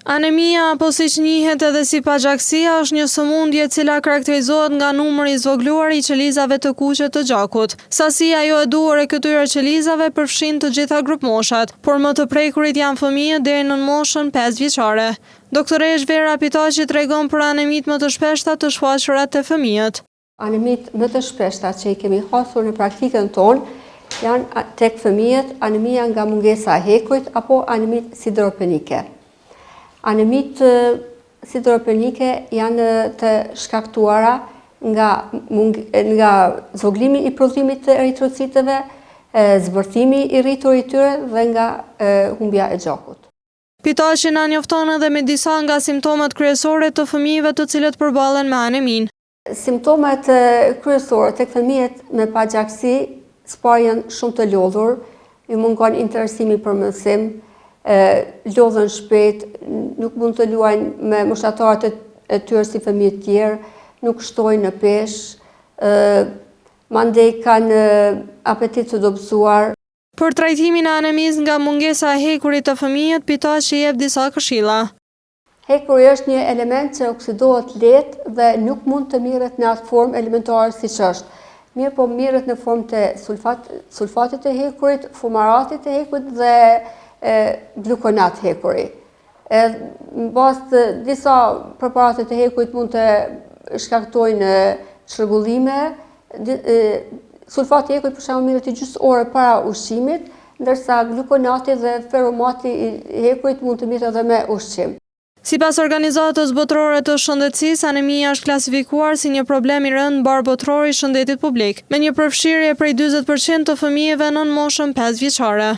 Anemia, apo siç njihet edhe si pagjaksia, është një sëmundje e cila karakterizohet nga numri i zvogluar i qelizave të kuqe të gjakut. Sasia jo e duhur e këtyre qelizave përfshin të gjitha grupmoshat, por më të prekurit janë fëmijët deri në moshën 5 vjeçare. Doktoresh Vera Pitaqi tregon për anemitë më të shpeshta të shfaqura te fëmijët. Anemitë më të shpeshta që i kemi hasur në praktikën tonë janë tek fëmijët anemia nga mungesa e hekurit apo anemitë sideropenike. Anemitë sideropenike janë të shkaktuara nga zvoglimi i prodhimit të eritrocitëve, zbërthimi i rritur i tyre dhe nga humbja e gjakut. Pitaqi na njofton edhe me disa nga simptomat kryesore të fëmijëve të cilët përballen me aneminë. Simptomat kryesore tek fëmijët me pagjaksi së janë shumë të lodhur, ju mungon interesimi për mësim, lodhen shpejt, nuk mund të luajnë me moshatarët e tyre si fëmijët tjerë, nuk shtojnë në peshë, mandej kanë apetit të dobësuar. Për trajtimin e anemisë nga mungesa e hekurit të fëmijët, Pitaqi jep disa këshilla. Hekuri është një element që oksidohet lehtë dhe nuk mund të mirret në atë formë elementare siç është. Mirë po mirret në formë të sulfatit të hekurit, fumaratit të hekurit dhe glukonat hekuri. Në bazë të disa preparate të hekurit mund të shkaktojnë çrregullime. Sulfati i hekurit për shembull mirret gjysmë ore para ushqimit, ndërsa glukonati dhe feromati i hekurit mund të mirret edhe me ushqim. Sipas Organizatës Botërore të Shëndetësisë, anemia është klasifikuar si një problem i rëndë mbar botëror i shëndetit publik, me një përfshirje prej 40% të fëmijëve nën moshën 5 vjeçare.